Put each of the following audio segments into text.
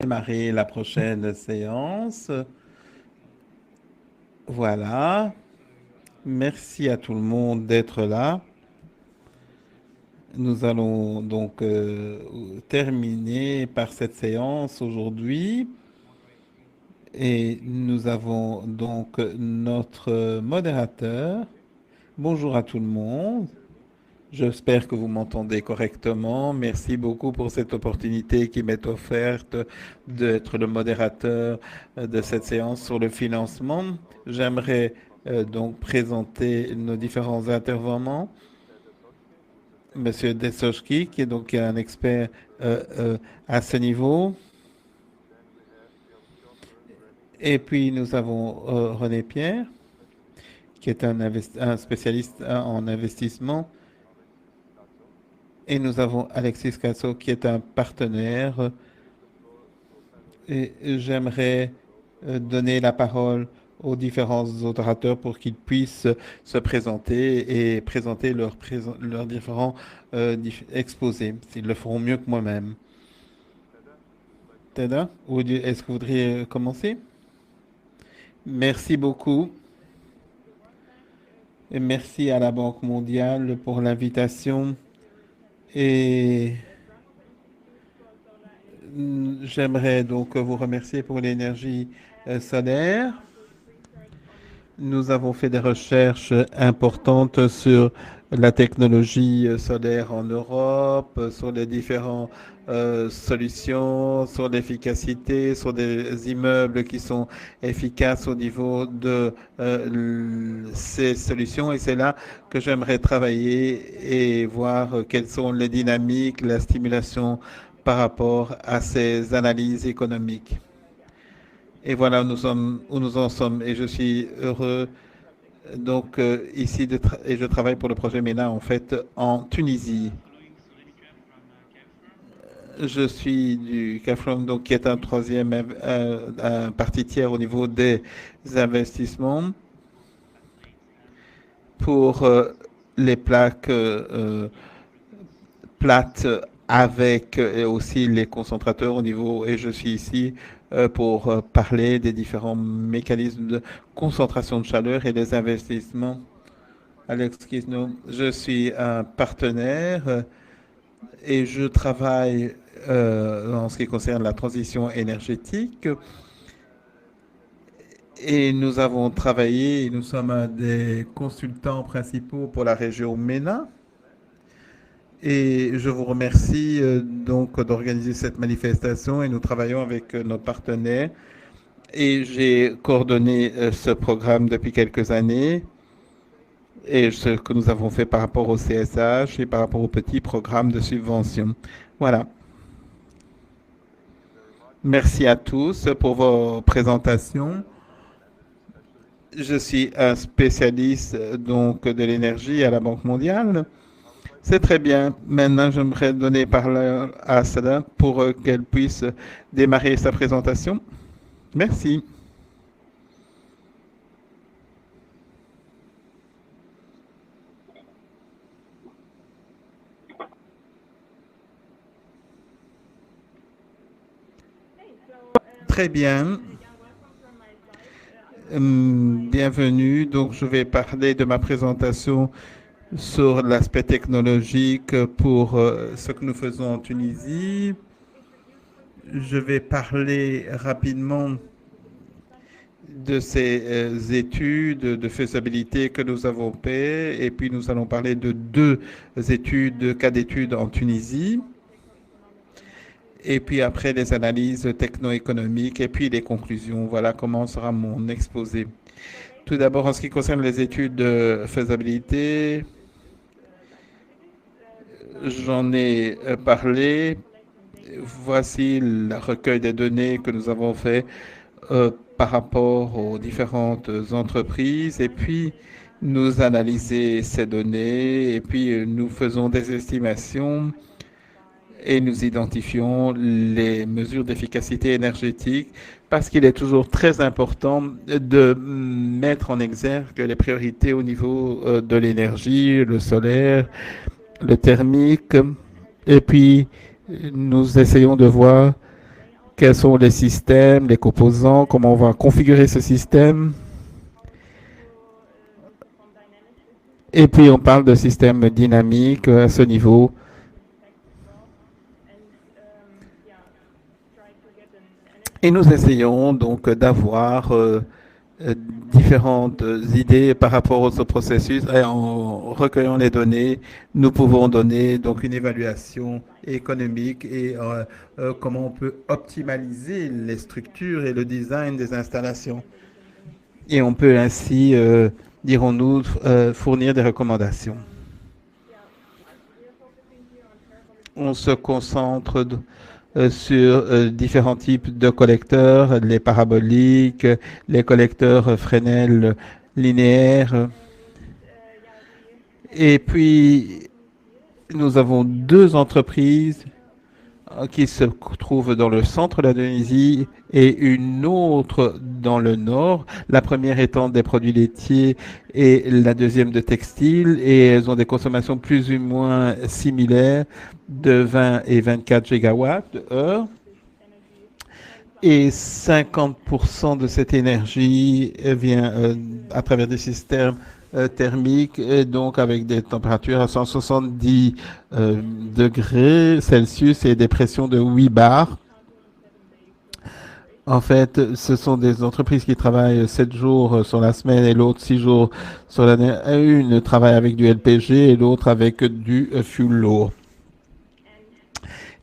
Démarrer la prochaine séance. Voilà. Merci à tout le monde d'être là. Nous allons donc terminer par cette séance aujourd'hui. Et nous avons donc notre modérateur. Bonjour à tout le monde. J'espère que vous m'entendez correctement. Merci beaucoup pour cette opportunité qui m'est offerte d'être le modérateur de cette séance sur le financement. J'aimerais donc présenter nos différents intervenants. Monsieur Desoski, qui est donc un expert à ce niveau. Et puis nous avons René Pierre, qui est un spécialiste en investissement. Et nous avons Alexis Casso, qui est un partenaire. Et j'aimerais donner la parole aux différents orateurs pour qu'ils puissent se présenter et présenter leurs différents exposés. Ils le feront mieux que moi-même. Teda, est-ce que vous voudriez commencer? Merci beaucoup. Et merci à la Banque mondiale pour l'invitation. Et j'aimerais donc vous remercier pour l'énergie solaire. Nous avons fait des recherches importantes sur la technologie solaire en Europe, sur les différentes solutions, sur l'efficacité, sur des immeubles qui sont efficaces au niveau de ces solutions. Et c'est là que j'aimerais travailler et voir quelles sont les dynamiques, la stimulation par rapport à ces analyses économiques. Et voilà où nous en sommes. Et je suis heureux donc ici et je travaille pour le projet MENA en fait en Tunisie. Je suis du CAFROM, donc qui est un troisième un parti tiers au niveau des investissements pour les plaques plates avec aussi les concentrateurs au niveau, et je suis ici pour parler des différents mécanismes de concentration de chaleur et des investissements. Alex Kisno, je suis un partenaire et je travaille en ce qui concerne la transition énergétique. Et nous avons travaillé, nous sommes des consultants principaux pour la région MENA. Et je vous remercie donc d'organiser cette manifestation et nous travaillons avec nos partenaires. Et j'ai coordonné ce programme depuis quelques années et ce que nous avons fait par rapport au CSH et par rapport aux petits programmes de subvention. Voilà. Merci à tous pour vos présentations. Je suis un spécialiste donc de l'énergie à la Banque mondiale. C'est très bien. Maintenant, j'aimerais donner parole à Sada pour qu'elle puisse démarrer sa présentation. Merci. Très bien. Bienvenue. Donc, je vais parler de ma présentation sur l'aspect technologique pour ce que nous faisons en Tunisie. Je vais parler rapidement de ces études de faisabilité que nous avons faites et puis nous allons parler de deux cas d'études en Tunisie et puis après les analyses techno-économiques et puis les conclusions. Voilà comment sera mon exposé. Tout d'abord, en ce qui concerne les études de faisabilité, j'en ai parlé. Voici le recueil des données que nous avons fait par rapport aux différentes entreprises et puis nous analyser ces données et puis nous faisons des estimations et nous identifions les mesures d'efficacité énergétique parce qu'il est toujours très important de mettre en exergue les priorités au niveau de l'énergie, le solaire, le thermique et puis nous essayons de voir quels sont les systèmes, les composants, comment on va configurer ce système. Et puis on parle de système dynamique à ce niveau. Et nous essayons donc d'avoir différentes idées par rapport au processus et en recueillant les données, nous pouvons donner donc une évaluation économique et comment on peut optimaliser les structures et le design des installations. Et on peut ainsi, dirons-nous, fournir des recommandations. On se concentre sur différents types de collecteurs, les paraboliques, les collecteurs Fresnel linéaires. Et puis, nous avons deux entreprises qui se trouvent dans le centre de la Tunisie et une autre dans le nord. La première étant des produits laitiers et la deuxième de textiles. Et elles ont des consommations plus ou moins similaires de 20 et 24 gigawatts heure. Et 50% de cette énergie vient à travers des systèmes thermiques, et donc avec des températures à 170 degrés Celsius et des pressions de 8 bars. En fait, ce sont des entreprises qui travaillent 7 jours sur la semaine et l'autre 6 jours sur l'année. Une travaille avec du LPG et l'autre avec du fuel lourd.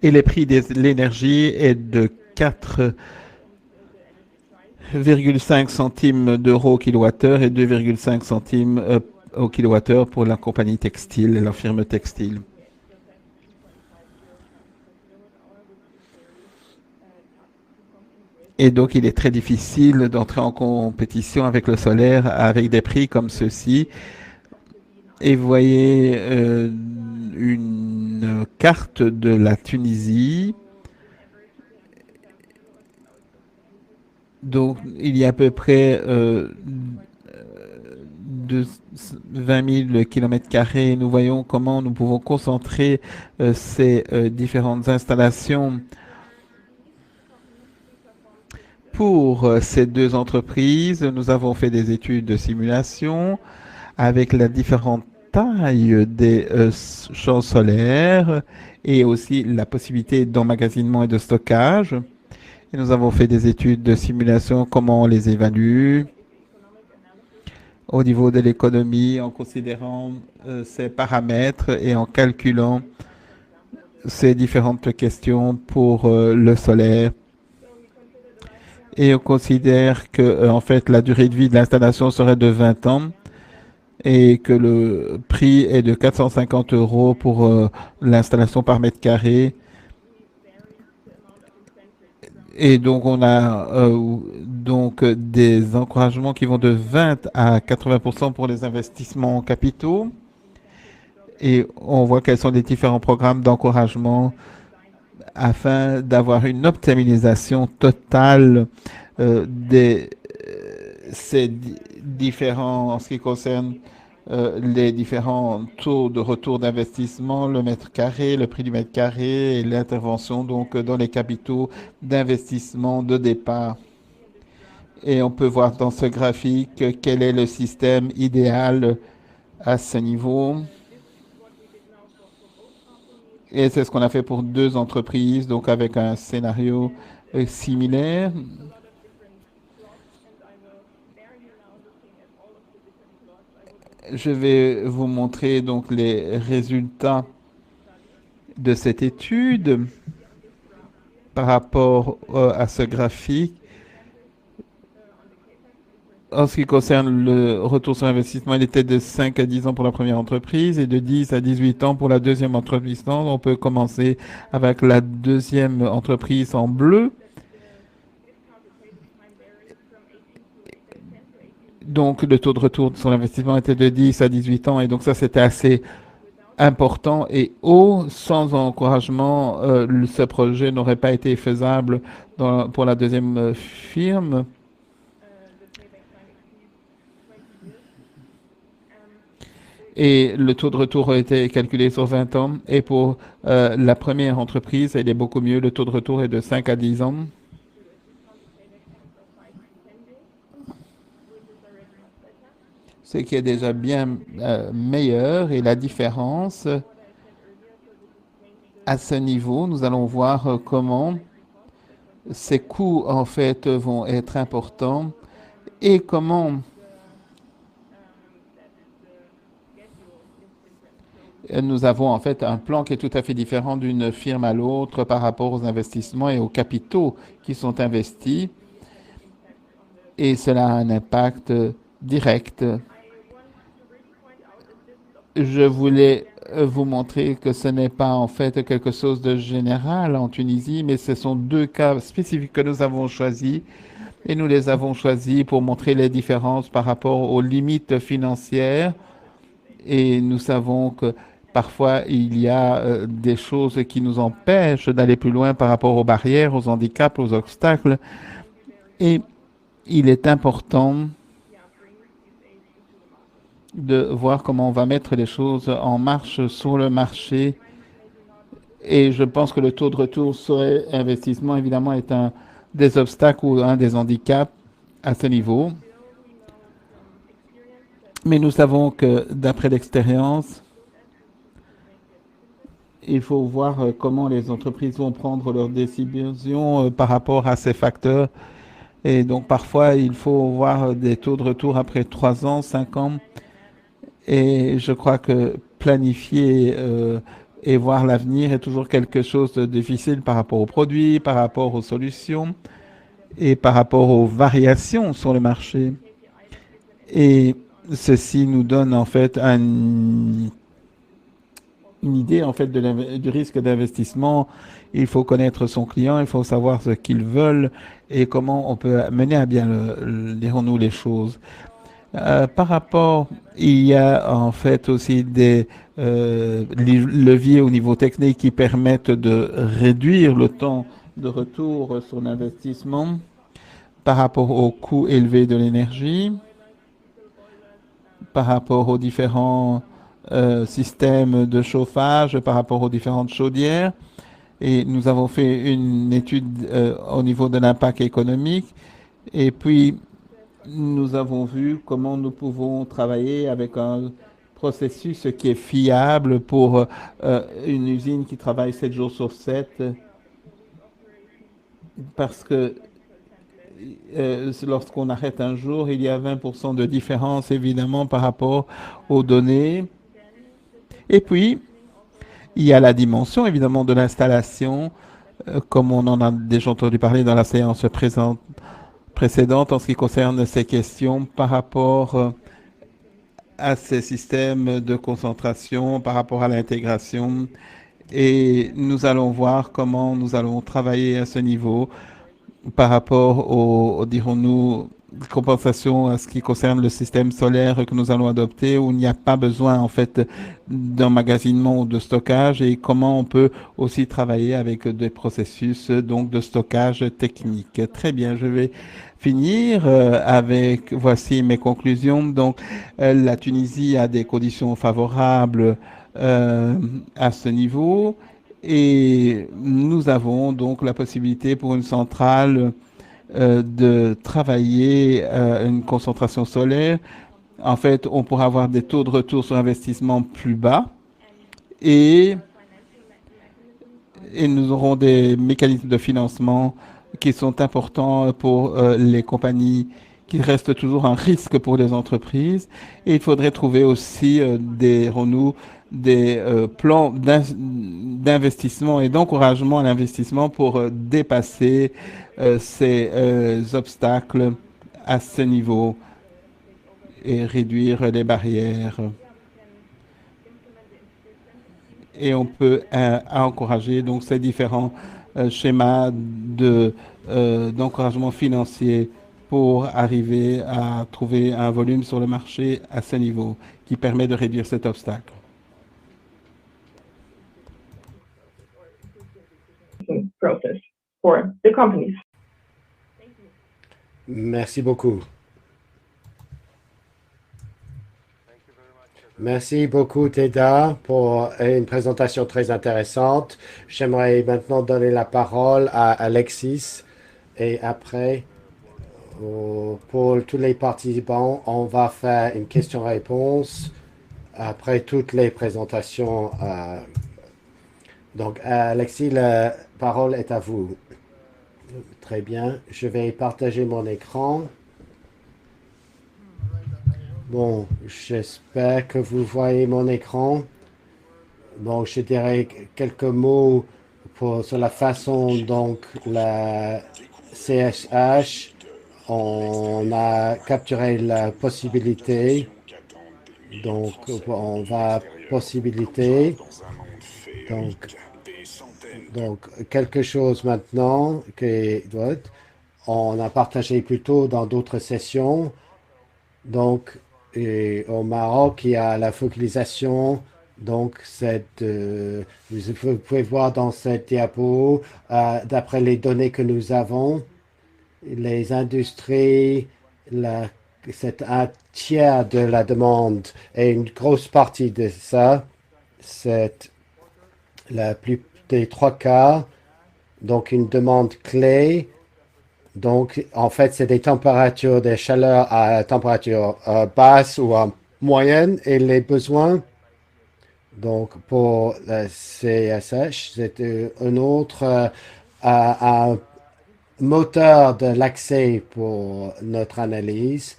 Et les prix de l'énergie est de 4,5 centimes d'euros au kilowattheure et 2,5 centimes au kilowattheure pour la compagnie textile, la firme textile. Et donc, il est très difficile d'entrer en compétition avec le solaire avec des prix comme ceux-ci. Et vous voyez une carte de la Tunisie. Donc, il y a à peu près de 20 000 km². Nous voyons comment nous pouvons concentrer ces différentes installations. Pour ces deux entreprises, nous avons fait des études de simulation avec la différente taille des champs solaires et aussi la possibilité d'emmagasinement et de stockage. Et nous avons fait des études de simulation, comment on les évalue au niveau de l'économie en considérant ces paramètres et en calculant ces différentes questions pour le solaire. Et on considère que en fait la durée de vie de l'installation serait de 20 ans et que le prix est de 450 € pour l'installation par mètre carré. Et donc on a donc des encouragements qui vont de 20 à 80% pour les investissements en capitaux. Et on voit quels sont les différents programmes d'encouragement afin d'avoir une optimisation totale ces différents, en ce qui concerne les différents taux de retour d'investissement, le mètre carré, le prix du mètre carré et l'intervention donc dans les capitaux d'investissement de départ. Et on peut voir dans ce graphique quel est le système idéal à ce niveau. Et c'est ce qu'on a fait pour deux entreprises, donc avec un scénario similaire. Je vais vous montrer donc les résultats de cette étude par rapport à ce graphique. En ce qui concerne le retour sur investissement, il était de 5 à 10 ans pour la première entreprise et de 10 à 18 ans pour la deuxième entreprise. On peut commencer avec la deuxième entreprise en bleu. Donc, le taux de retour sur l'investissement était de 10 à 18 ans et donc ça, c'était assez important et haut. Sans encouragement, ce projet n'aurait pas été faisable pour la deuxième firme. Et le taux de retour a été calculé sur 20 ans. Et pour la première entreprise, elle est beaucoup mieux. Le taux de retour est de 5 à 10 ans. ce qui est déjà bien meilleur. Et la différence, à ce niveau, nous allons voir comment ces coûts, en fait, vont être importants et comment nous avons en fait un plan qui est tout à fait différent d'une firme à l'autre par rapport aux investissements et aux capitaux qui sont investis. Et cela a un impact direct. Je voulais vous montrer que ce n'est pas en fait quelque chose de général en Tunisie, mais ce sont deux cas spécifiques que nous avons choisis et nous les avons choisis pour montrer les différences par rapport aux limites financières. Et nous savons que parfois il y a des choses qui nous empêchent d'aller plus loin par rapport aux barrières, aux handicaps, aux obstacles. Et il est important de voir comment on va mettre les choses en marche sur le marché. Et je pense que le taux de retour sur investissement, évidemment, est un des obstacles ou un des handicaps à ce niveau. Mais nous savons que, d'après l'expérience, il faut voir comment les entreprises vont prendre leurs décisions par rapport à ces facteurs. Et donc, parfois, il faut voir des taux de retour après 3 ans, 5 ans. Et je crois que planifier et voir l'avenir est toujours quelque chose de difficile par rapport aux produits, par rapport aux solutions et par rapport aux variations sur le marché. Et ceci nous donne en fait une idée en fait du risque d'investissement. Il faut connaître son client, il faut savoir ce qu'ils veulent et comment on peut mener à bien, dirons-nous, les choses. Par rapport, il y a en fait aussi des leviers au niveau technique qui permettent de réduire le temps de retour sur l'investissement par rapport au coût élevé de l'énergie, par rapport aux différents systèmes de chauffage, par rapport aux différentes chaudières. Et nous avons fait une étude au niveau de l'impact économique. Et puis, nous avons vu comment nous pouvons travailler avec un processus qui est fiable pour une usine qui travaille 7 jours sur 7, parce que lorsqu'on arrête un jour, il y a 20% de différence évidemment par rapport aux données. Et puis, il y a la dimension évidemment de l'installation, comme on en a déjà entendu parler dans la séance précédente en ce qui concerne ces questions par rapport à ces systèmes de concentration, par rapport à l'intégration. Et nous allons voir comment nous allons travailler à ce niveau par rapport dirons-nous, compensation à ce qui concerne le système solaire que nous allons adopter, où il n'y a pas besoin en fait d'emmagasinement ou de stockage, et comment on peut aussi travailler avec des processus donc de stockage technique. Très bien, je vais finir avec, voici mes conclusions. Donc, la Tunisie a des conditions favorables à ce niveau. Et nous avons donc la possibilité pour une centrale de travailler une concentration solaire. En fait, on pourra avoir des taux de retour sur investissement plus bas et, et nous aurons des mécanismes de financement qui sont importants pour les compagnies, qui restent toujours un risque pour les entreprises. Et il faudrait trouver aussi des plans d'investissement et d'encouragement à l'investissement pour dépasser ces obstacles à ce niveau et réduire les barrières. Et on peut encourager donc ces différents schémas d'encouragement financier pour arriver à trouver un volume sur le marché à ce niveau qui permet de réduire cet obstacle. Process for the companies. Merci beaucoup. Merci beaucoup, Teda, pour une présentation très intéressante. J'aimerais maintenant donner la parole à Alexis et après, Pour tous les participants, on va faire une question-réponse après toutes les présentations. Donc, Alexis, la parole est à vous. Très bien. Je vais partager mon écran. Bon, j'espère que vous voyez mon écran. Bon, je dirais quelques mots sur la façon dont la CSH, on a capturé la possibilité. Donc, on va possibilité. Donc, quelque chose maintenant on a partagé plus tôt dans d'autres sessions. Donc, et au Maroc, il y a la focalisation. Donc, vous pouvez voir dans cette diapo, d'après les données que nous avons, les industries, c'est un tiers de la demande et une grosse partie de ça, c'est la plus des trois quarts. Donc, une demande clé. Donc, en fait, c'est des températures, des chaleurs à température basse ou à moyenne et les besoins. Donc, pour la CSH, c'est un autre un moteur de l'accès pour notre analyse.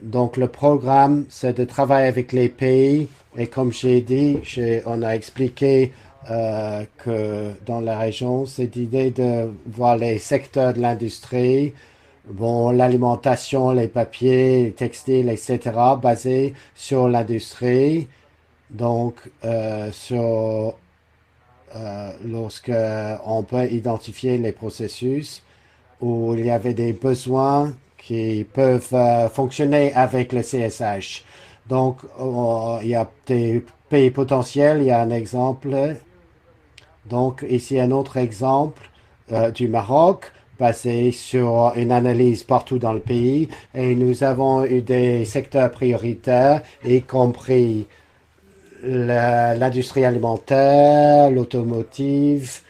Donc, le programme, c'est de travailler avec les pays. Et comme j'ai dit, on a expliqué que dans la région, c'est l'idée de voir les secteurs de l'industrie, bon, l'alimentation, les papiers, les textiles, etc., basés sur l'industrie. Donc, lorsque on peut identifier les processus où il y avait des besoins qui peuvent fonctionner avec le CSH. Donc, il y a des pays potentiels. Il y a un exemple. Donc, ici, un autre exemple du Maroc basé sur une analyse partout dans le pays. Et nous avons eu des secteurs prioritaires, y compris l'industrie alimentaire, l'automotive,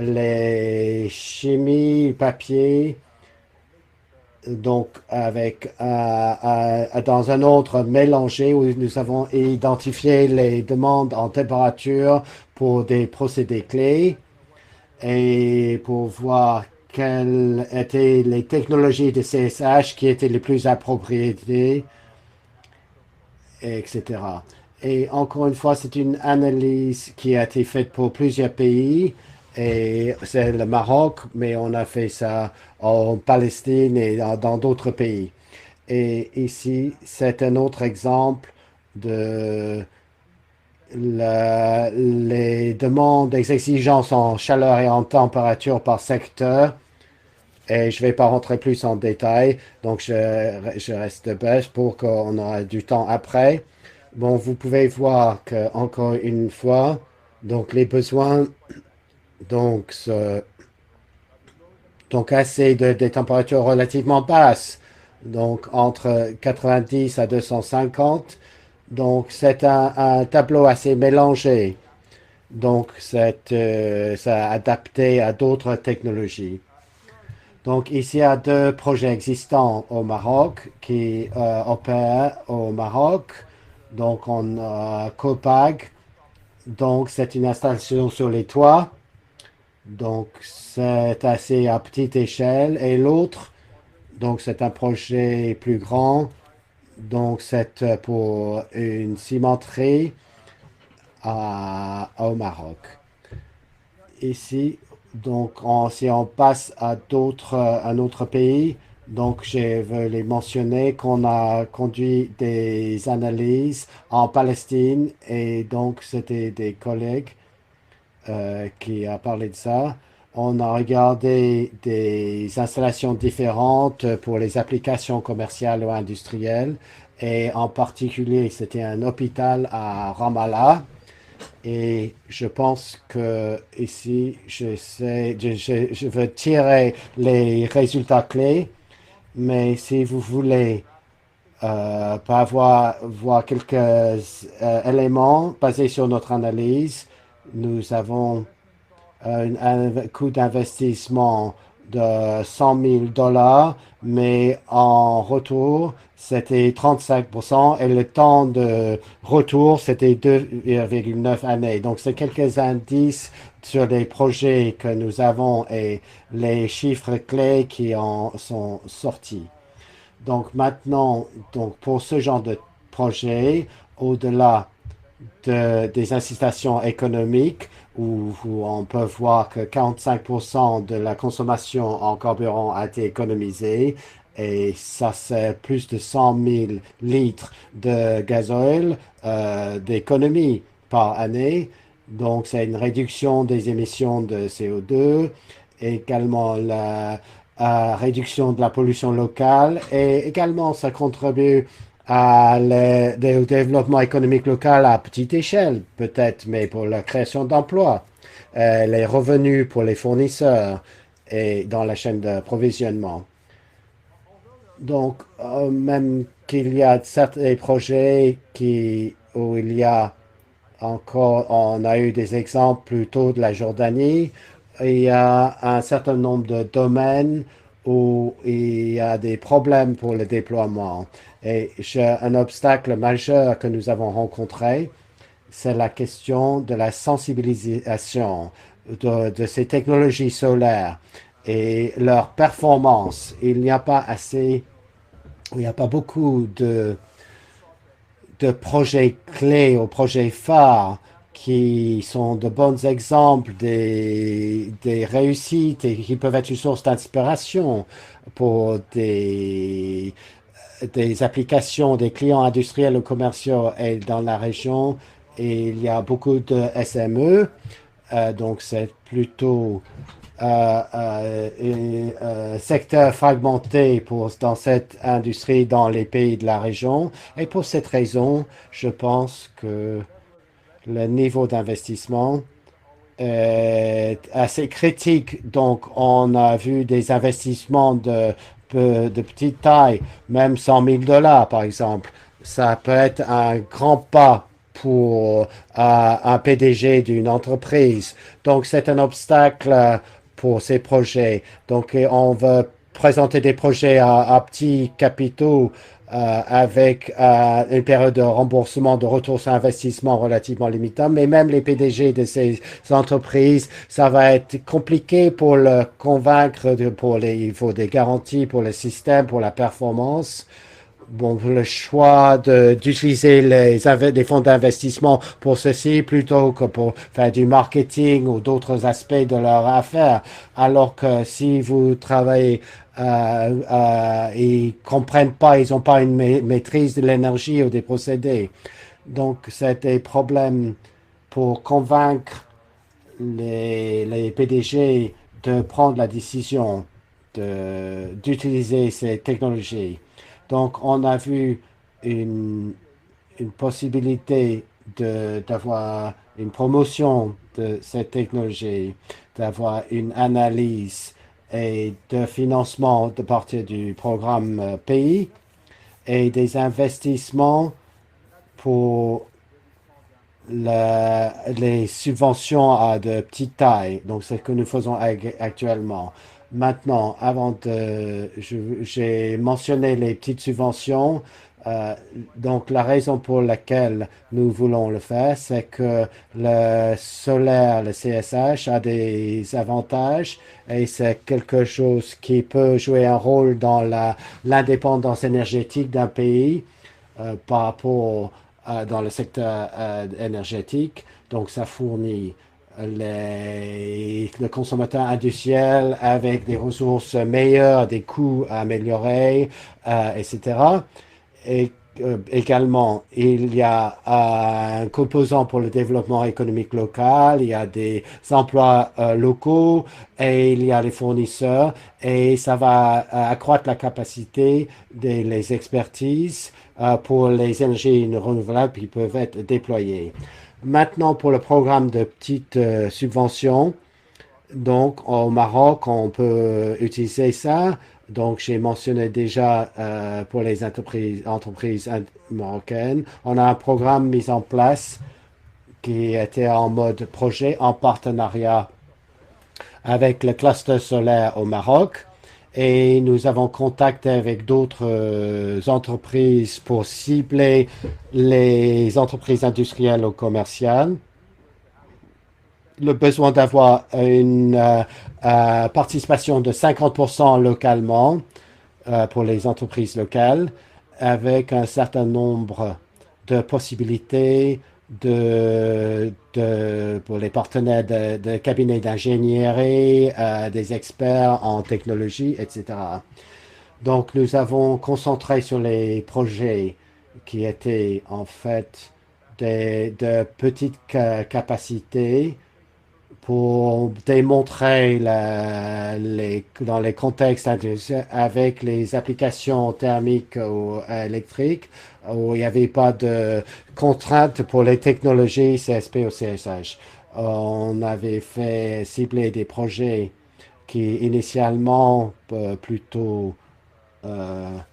les chimies, le papier. Donc, dans un autre mélangé où nous avons identifié les demandes en température pour des procédés clés et pour voir quelles étaient les technologies de CSH qui étaient les plus appropriées, etc. Et encore une fois, c'est une analyse qui a été faite pour plusieurs pays. Et c'est le Maroc, mais on a fait ça en Palestine et dans d'autres pays. Et ici, c'est un autre exemple de les demandes, les exigences en chaleur et en température par secteur. Et je ne vais pas rentrer plus en détail, donc je reste bêche pour qu'on aura du temps après. Bon, vous pouvez voir que encore une fois, donc les besoins, donc, assez des températures relativement basses, donc entre 90 à 250. Donc, c'est un tableau assez mélangé. Donc, ça adapté à d'autres technologies. Donc, ici, il y a deux projets existants au Maroc qui opèrent au Maroc. Donc, on a Copag. Donc, c'est une installation sur les toits. Donc, c'est assez à petite échelle. Et l'autre, donc, c'est un projet plus grand. Donc, c'est pour une cimenterie au Maroc. Ici, donc, si on passe à un autre pays, donc je veux les mentionner qu'on a conduit des analyses en Palestine et donc c'était des collègues qui a parlé de ça. On a regardé des installations différentes pour les applications commerciales ou industrielles et en particulier c'était un hôpital à Ramallah. Et je pense que ici, je veux tirer les résultats clés, mais si vous voulez pas voir quelques éléments basés sur notre analyse, nous avons un coût d'investissement de 100 000 dollars, mais en retour, c'était 35% et le temps de retour, c'était 2,9 années. Donc, c'est quelques indices sur les projets que nous avons et les chiffres clés qui en sont sortis. Donc, maintenant, donc, pour ce genre de projet, au-delà des incitations économiques, où on peut voir que 45% de la consommation en carburant a été économisée, et ça c'est plus de 100 000 litres de gasoil d'économie par année. Donc c'est une réduction des émissions de CO2, également la réduction de la pollution locale, et également ça contribue au développement économique local à petite échelle, peut-être, mais pour la création d'emplois, les revenus pour les fournisseurs et dans la chaîne d'approvisionnement. Donc, même qu'il y a certains projets où il y a encore, on a eu des exemples plutôt de la Jordanie, il y a un certain nombre de domaines où il y a des problèmes pour le déploiement. Et un obstacle majeur que nous avons rencontré, c'est la question de la sensibilisation de ces technologies solaires et leur performance. Il n'y a pas beaucoup de projets clés ou projets phares qui sont de bons exemples des réussites et qui peuvent être une source d'inspiration pour des applications des clients industriels ou commerciaux et dans la région. Et il y a beaucoup de SME, donc c'est plutôt secteur fragmenté dans cette industrie dans les pays de la région. Et pour cette raison, je pense que le niveau d'investissement est assez critique. Donc, on a vu des investissements de petite taille, même 100 000 dollars par exemple. Ça peut être un grand pas pour un PDG d'une entreprise. Donc, c'est un obstacle pour ces projets. Donc, on veut présenter des projets à petits capitaux avec une période de remboursement de retour sur investissement relativement limitée. Mais même les PDG de ces entreprises, ça va être compliqué pour le convaincre. Il faut des garanties pour le système, pour la performance. Bon, le choix d'utiliser les fonds d'investissement pour ceci plutôt que pour faire du marketing ou d'autres aspects de leur affaire. Alors que si vous travaillez, ils comprennent pas, ils n'ont pas une maîtrise de l'énergie ou des procédés. Donc, c'est des problèmes pour convaincre les PDG de prendre la décision d'utiliser ces technologies. Donc, on a vu une possibilité d'avoir une promotion de cette technologie, d'avoir une analyse et de financement de partir du programme pays et des investissements pour les subventions de petite taille. Donc, c'est ce que nous faisons actuellement. Maintenant, j'ai mentionné les petites subventions. Donc, la raison pour laquelle nous voulons le faire, c'est que le solaire, le CSH, a des avantages et c'est quelque chose qui peut jouer un rôle dans l'indépendance énergétique d'un pays par rapport dans le secteur énergétique. Donc, ça fournit le consommateur industriel avec des ressources meilleures, des coûts améliorés, etc. Et également, il y a un composant pour le développement économique local, il y a des emplois locaux et il y a les fournisseurs et ça va accroître la capacité les expertises pour les énergies renouvelables qui peuvent être déployées. Maintenant, pour le programme de petites subventions, donc au Maroc, on peut utiliser ça. Donc, j'ai mentionné déjà pour les entreprises marocaines, on a un programme mis en place qui était en mode projet en partenariat avec le cluster solaire au Maroc et nous avons contact avec d'autres entreprises pour cibler les entreprises industrielles ou commerciales. Le besoin d'avoir une participation de 50% localement pour les entreprises locales avec un certain nombre de possibilités pour les partenaires de cabinets d'ingénierie, des experts en technologie, etc. Donc, nous avons concentré sur les projets qui étaient en fait de petites capacités pour démontrer dans les contextes avec les applications thermiques ou électriques où il n'y avait pas de contraintes pour les technologies CSP ou CSH. On avait fait cibler des projets qui initialement plutôt un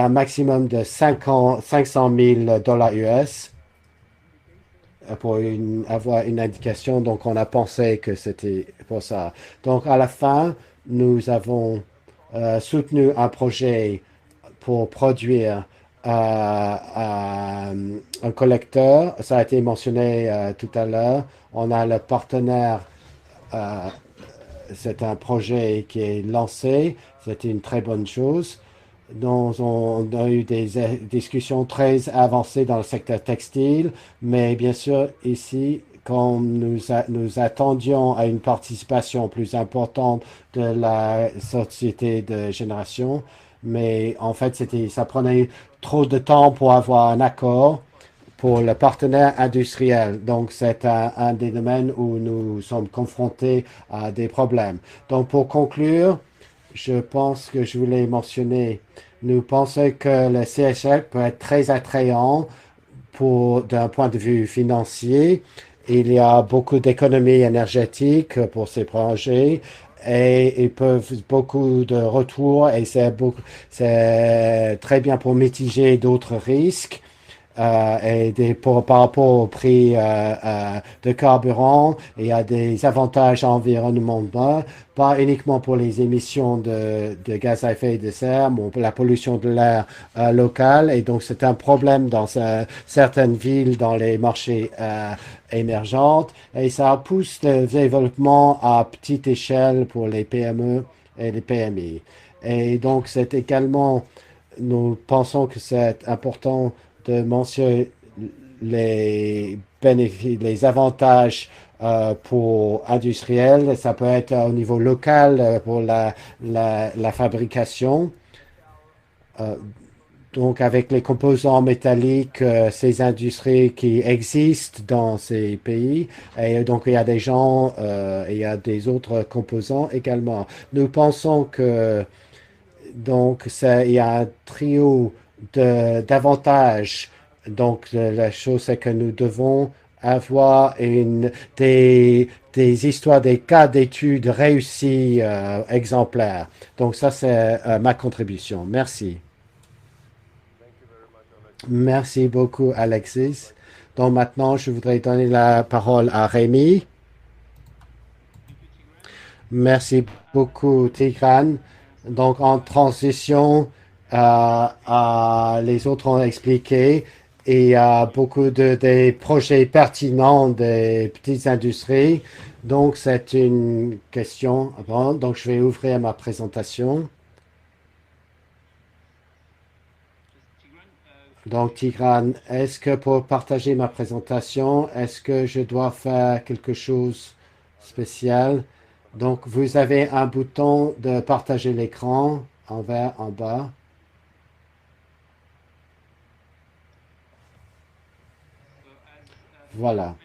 maximum de 500 000 dollars US pour avoir une indication. Donc, on a pensé que c'était pour ça. Donc, à la fin, nous avons soutenu un projet pour produire un collecteur. Ça a été mentionné tout à l'heure. On a le partenaire. C'est un projet qui est lancé. C'était une très bonne chose. Donc, on a eu des discussions très avancées dans le secteur textile, mais bien sûr, ici, quand nous attendions à une participation plus importante de la société de génération, mais en fait, ça prenait trop de temps pour avoir un accord pour le partenaire industriel. Donc, c'est un des domaines où nous sommes confrontés à des problèmes. Donc, pour conclure, je pense que je voulais mentionner, nous pensons que le CSL peut être très attrayant d'un point de vue financier. Il y a beaucoup d'économies énergétiques pour ces projets et ils peuvent beaucoup de retours et c'est très bien pour mitiger d'autres risques. Par rapport au prix de carburant, il y a des avantages environnementaux, pas uniquement pour les émissions de gaz à effet de serre, mais pour la pollution de l'air local. Et donc, c'est un problème dans certaines villes, dans les marchés émergents. Et ça pousse le développement à petite échelle pour les PME et les PMI. Et donc, c'est également, nous pensons que c'est important de mentionner les bénéfices, les avantages pour industriels. Ça peut être au niveau local pour la fabrication. Donc, avec les composants métalliques, ces industries qui existent dans ces pays. Et donc, il y a des gens, il y a des autres composants également. Nous pensons que donc, il y a un trio d'avantages. Donc, la chose, c'est que nous devons avoir des histoires, des cas d'études réussis exemplaires. Donc, ça, c'est ma contribution. Merci. Merci beaucoup, Alexis. Donc, maintenant, je voudrais donner la parole à Rémi. Merci beaucoup, Tigran. Donc, en transition, les autres ont expliqué, et il y a beaucoup des projets pertinents des petites industries. Donc, c'est une question. Bon, donc, je vais ouvrir ma présentation. Donc, Tigran, est-ce que pour partager ma présentation, est-ce que je dois faire quelque chose de spécial? Donc, vous avez un bouton de partager l'écran en vert en bas. Voilà.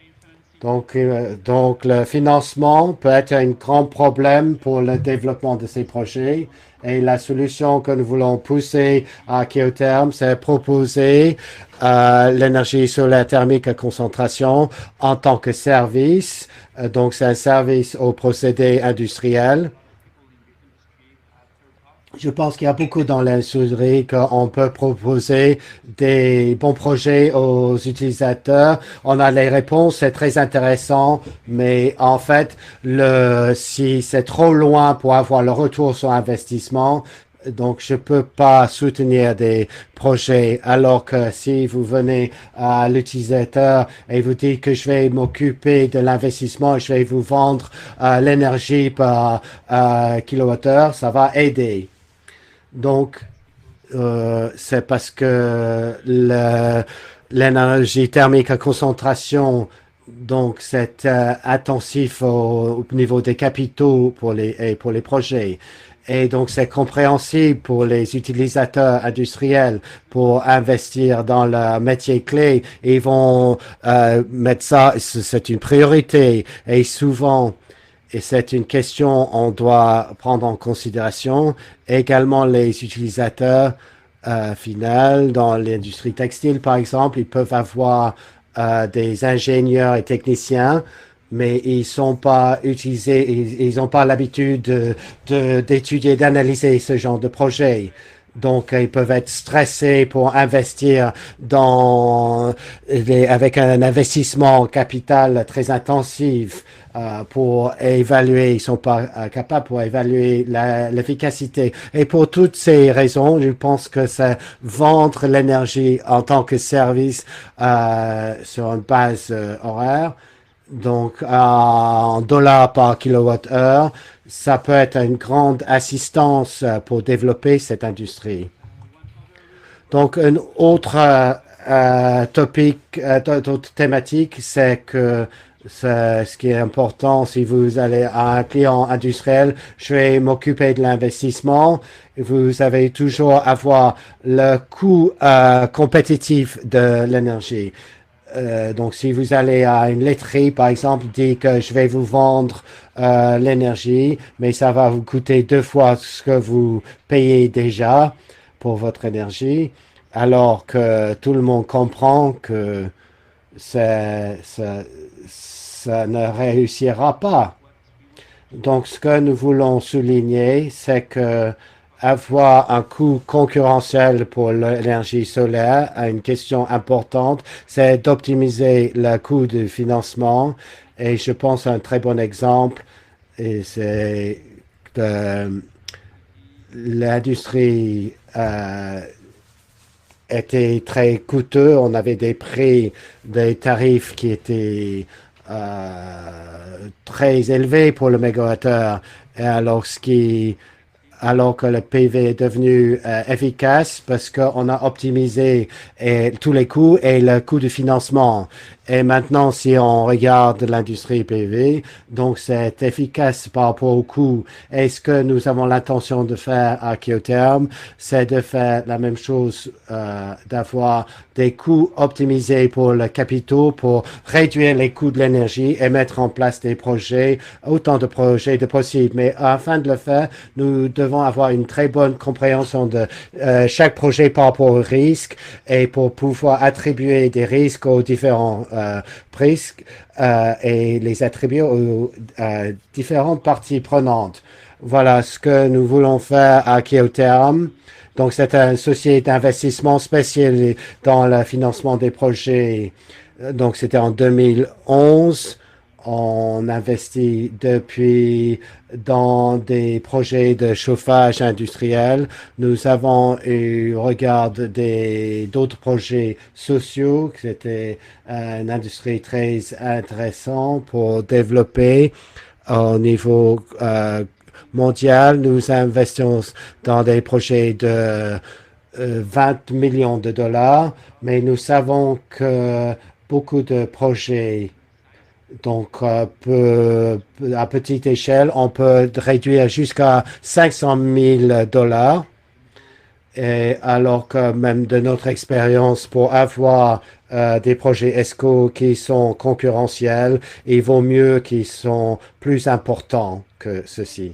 Donc, le financement peut être un grand problème pour le développement de ces projets. Et la solution que nous voulons pousser à Geotherm, c'est proposer l'énergie solaire thermique à concentration en tant que service. Donc, c'est un service aux procédés industriels. Je pense qu'il y a beaucoup dans l'industrie qu'on peut proposer des bons projets aux utilisateurs. On a les réponses, c'est très intéressant, mais en fait, si c'est trop loin pour avoir le retour sur investissement, donc je peux pas soutenir des projets. Alors que si vous venez à l'utilisateur et vous dites que je vais m'occuper de l'investissement et je vais vous vendre l'énergie par kilowattheure, ça va aider. Donc, c'est parce que l'énergie thermique à concentration, donc c'est intensif au niveau des capitaux pour les projets. Et donc, c'est compréhensible pour les utilisateurs industriels pour investir dans le métier clé. Ils vont mettre ça, c'est une priorité. Et souvent, et c'est une question qu'on doit prendre en considération. Également, les utilisateurs finaux dans l'industrie textile, par exemple, ils peuvent avoir des ingénieurs et techniciens, mais ils sont pas utilisés, ils n'ont pas l'habitude d'étudier, d'analyser ce genre de projet. Donc, ils peuvent être stressés pour investir avec un investissement en capital très intensif pour évaluer, ils sont pas capables pour évaluer l'efficacité. Et pour toutes ces raisons, je pense que c'est vendre l'énergie en tant que service sur une base horaire. Donc, en dollars par kilowatt-heure, ça peut être une grande assistance pour développer cette industrie. Donc, une autre autre thématique, c'est que ce qui est important, si vous allez à un client industriel, je vais m'occuper de l'investissement. Vous avez toujours avoir le coût compétitif de l'énergie. Donc, si vous allez à une laiterie, par exemple, dit que je vais vous vendre l'énergie, mais ça va vous coûter 2 fois ce que vous payez déjà pour votre énergie, alors que tout le monde comprend que ça ne réussira pas. Donc, ce que nous voulons souligner, c'est que avoir un coût concurrentiel pour l'énergie solaire, une question importante, c'est d'optimiser le coût de financement. Et je pense un très bon exemple, et c'est l'industrie était très coûteux. On avait des prix, des tarifs qui étaient très élevés pour le mégawattheure. Et alors que le PV est devenu efficace parce qu'on a optimisé tous les coûts et le coût de financement. Et maintenant, si on regarde l'industrie PV, donc c'est efficace par rapport au coût. Et ce que nous avons l'intention de faire à Kyotherm, c'est de faire la même chose, d'avoir des coûts optimisés pour le capitaux, pour réduire les coûts de l'énergie et mettre en place des projets, autant de projets de possible. Mais afin de le faire, nous devons avoir une très bonne compréhension de chaque projet par rapport au risque et pour pouvoir attribuer des risques aux différents risques et les attribuer aux différentes parties prenantes. Voilà ce que nous voulons faire à Kyotherm. Donc, c'est une société d'investissement spécialisée dans le financement des projets. Donc, c'était en 2011. On investit depuis dans des projets de chauffage industriel. Nous avons eu regard d'autres projets sociaux. C'était une industrie très intéressante pour développer au niveau mondial. Nous investissons dans des projets de 20 millions de dollars, mais nous savons que beaucoup de projets, donc à petite échelle, on peut réduire jusqu'à 500 000 dollars. Et alors que même de notre expérience, pour avoir des projets ESCO qui sont concurrentiels, il vaut mieux qu'ils sont plus importants que ceci.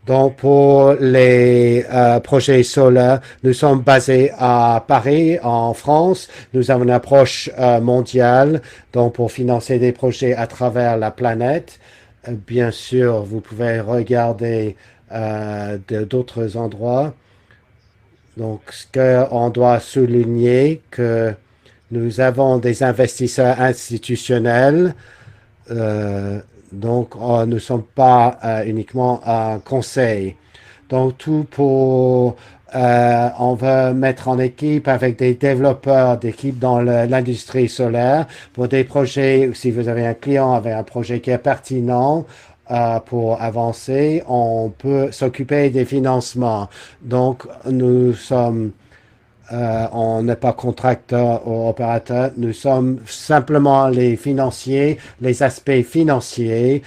Donc, pour les projets solaires, nous sommes basés à Paris, en France. Nous avons une approche mondiale, donc pour financer des projets à travers la planète. Bien sûr, vous pouvez regarder d'autres endroits. Donc, ce qu'on doit souligner, que nous avons des investisseurs institutionnels. Donc, nous ne sommes pas uniquement un conseil. Donc, on veut mettre en équipe avec des développeurs d'équipes dans l'industrie solaire pour des projets. Si vous avez un client avec un projet qui est pertinent pour avancer, on peut s'occuper des financements. Donc, on n'est pas contracteur ou opérateur, nous sommes simplement les financiers, les aspects financiers.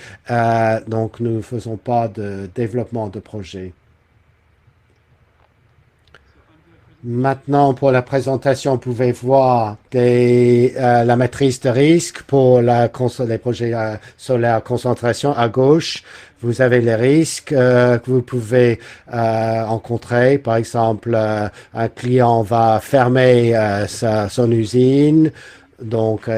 Donc, nous ne faisons pas de développement de projet. Maintenant, pour la présentation, vous pouvez voir la matrice de risque pour les projets solaires concentration à gauche. Vous avez les risques que vous pouvez rencontrer. Par exemple, un client va fermer son usine. Donc,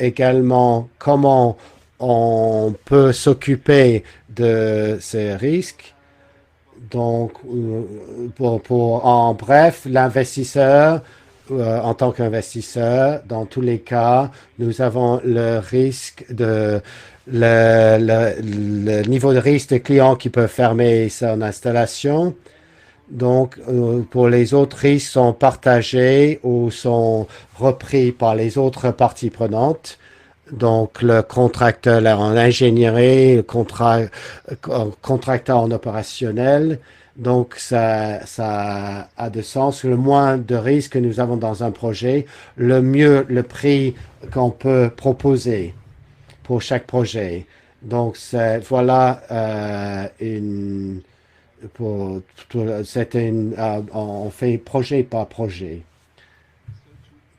également comment on peut s'occuper de ces risques. Donc, en bref, l'investisseur, en tant qu'investisseur, dans tous les cas, nous avons le risque le niveau de risque de client qui peut fermer son installation. Donc, pour les autres risques sont partagés ou sont repris par les autres parties prenantes. Donc, le contracteur en ingénierie, le contracteur en opérationnel. Donc, ça a de sens. Le moins de risques que nous avons dans un projet, le mieux le prix qu'on peut proposer pour chaque projet. Donc, voilà on fait projet par projet.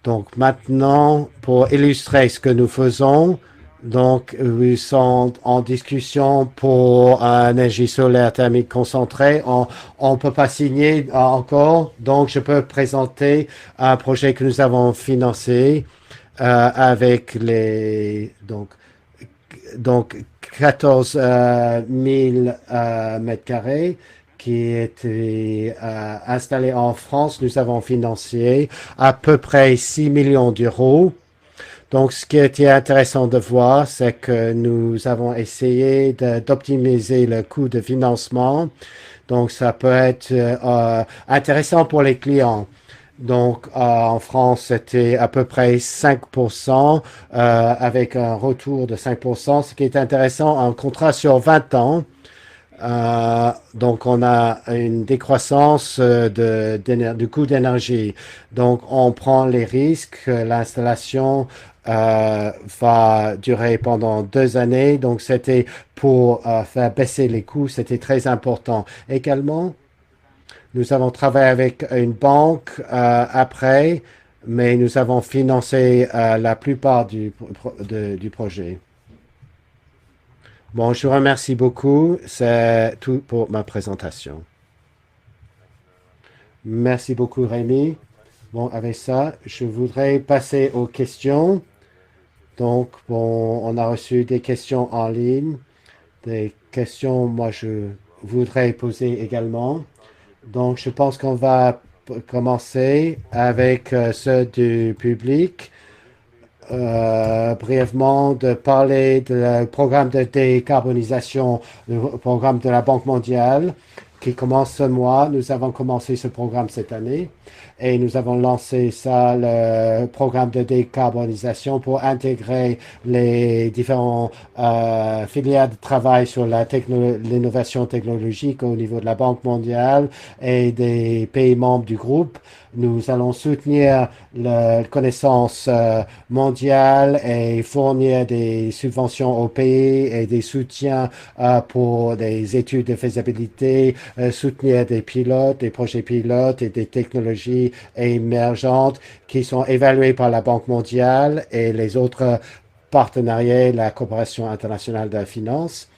Donc maintenant, pour illustrer ce que nous faisons, donc nous sommes en discussion pour un énergie solaire thermique concentrée. On ne peut pas signer encore, donc je peux présenter un projet que nous avons financé avec donc 14 000 mètres carrés qui était installé en France. Nous avons financé à peu près 6 millions d'euros. Donc, ce qui était intéressant de voir, c'est que nous avons essayé d'optimiser le coût de financement. Donc, ça peut être intéressant pour les clients. Donc, en France, c'était à peu près 5% avec un retour de 5%. Ce qui est intéressant, un contrat sur 20 ans. Donc, on a une décroissance du coût d'énergie. Donc, on prend les risques. L'installation va durer pendant 2 années. Donc, c'était pour faire baisser les coûts. C'était très important. Également, nous avons travaillé avec une banque après, mais nous avons financé la plupart du projet. Bon, je vous remercie beaucoup. C'est tout pour ma présentation. Merci beaucoup, Rémi. Bon, avec ça, je voudrais passer aux questions. Donc, bon, on a reçu des questions en ligne. Des questions, moi, je voudrais poser également. Donc, je pense qu'on va commencer avec ceux du public. Brièvement de parler du programme de décarbonisation, le programme de la Banque mondiale qui commence ce mois. Nous avons commencé ce programme cette année et nous avons lancé ça, le programme de décarbonisation pour intégrer les différents filières de travail sur l'innovation technologique au niveau de la Banque mondiale et des pays membres du groupe. Nous allons soutenir la connaissance mondiale et fournir des subventions aux pays et des soutiens pour des études de faisabilité, soutenir des pilotes, des projets pilotes et des technologies émergentes qui sont évaluées par la Banque mondiale et les autres partenariats, la coopération internationale de la finance.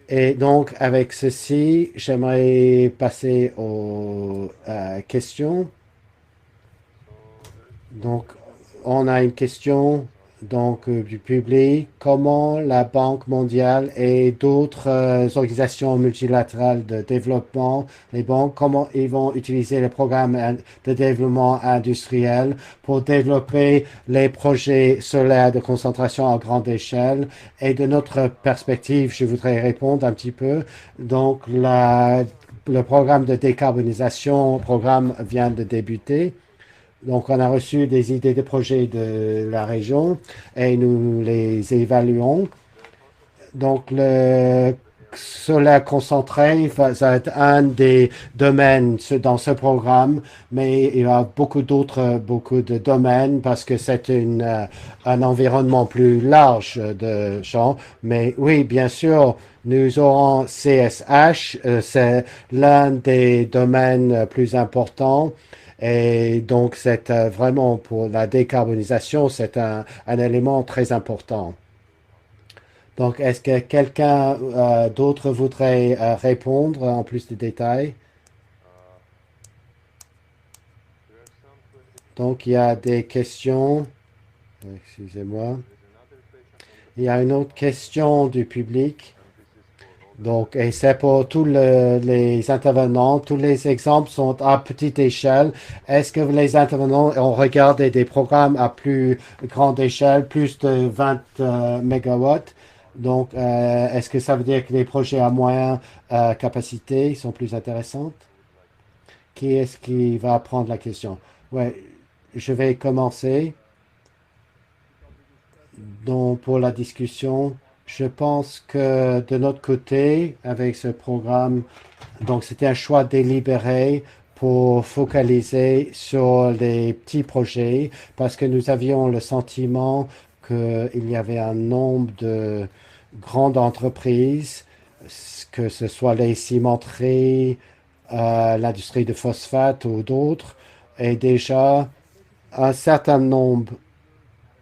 Et donc, avec ceci, j'aimerais passer aux questions. Donc, on a une question donc du public, comment la Banque mondiale et d'autres organisations multilatérales de développement, les banques, comment ils vont utiliser les programmes de développement industriel pour développer les projets solaires de concentration à grande échelle. Et de notre perspective, je voudrais répondre un petit peu. Donc, le programme de décarbonisation, vient de débuter. Donc, on a reçu des idées de projets de la région et nous les évaluons. Donc, le solaire concentré va être un des domaines dans ce programme, mais il y a beaucoup de domaines parce que c'est un environnement plus large de champs. Mais oui, bien sûr, nous aurons CSH, c'est l'un des domaines plus importants. Et donc, c'est vraiment pour la décarbonisation, c'est un élément très important. Donc, est-ce que quelqu'un d'autre voudrait répondre en plus de détails? Donc, il y a des questions. Excusez-moi. Il y a une autre question du public. Donc, et c'est pour tous les intervenants. Tous les exemples sont à petite échelle. Est-ce que les intervenants ont regardé des programmes à plus grande échelle, plus de 20 mégawatts? Donc, est-ce que ça veut dire que les projets à moyenne capacité sont plus intéressants? Qui est-ce qui va prendre la question? Ouais, je vais commencer. Donc, pour la discussion, je pense que de notre côté, avec ce programme, donc c'était un choix délibéré pour focaliser sur les petits projets parce que nous avions le sentiment qu'il y avait un nombre de grandes entreprises, que ce soit les cimenteries, l'industrie de phosphate ou d'autres, et déjà un certain nombre,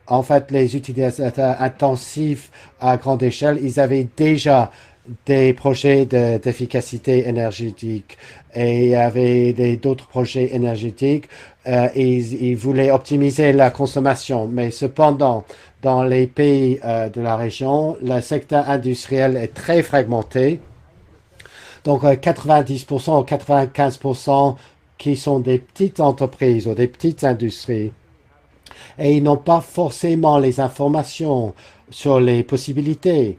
en fait, les utilisateurs intensifs à grande échelle, ils avaient déjà des projets d'efficacité énergétique et il y avait d'autres projets énergétiques. Ils voulaient optimiser la consommation, mais cependant, dans les pays de la région, le secteur industriel est très fragmenté. Donc, 90% ou 95% qui sont des petites entreprises ou des petites industries et ils n'ont pas forcément les informations sur les possibilités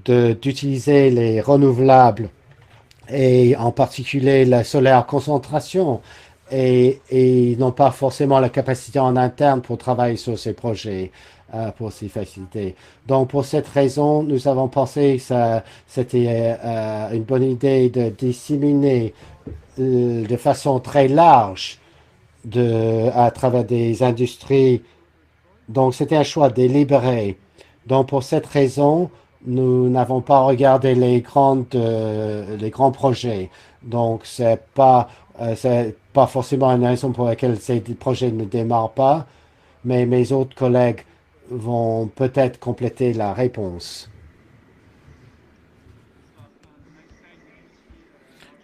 d'utiliser les renouvelables et en particulier la solaire concentration et ils n'ont pas forcément la capacité en interne pour travailler sur ces projets. Pour ces facilités. Donc, pour cette raison, nous avons pensé que c'était une bonne idée de disséminer de façon très large à travers des industries. Donc, c'était un choix délibéré. Donc, pour cette raison, nous n'avons pas regardé les grands projets. Donc, c'est pas forcément une raison pour laquelle ces projets ne démarrent pas, mais mes autres collègues vont peut-être compléter la réponse.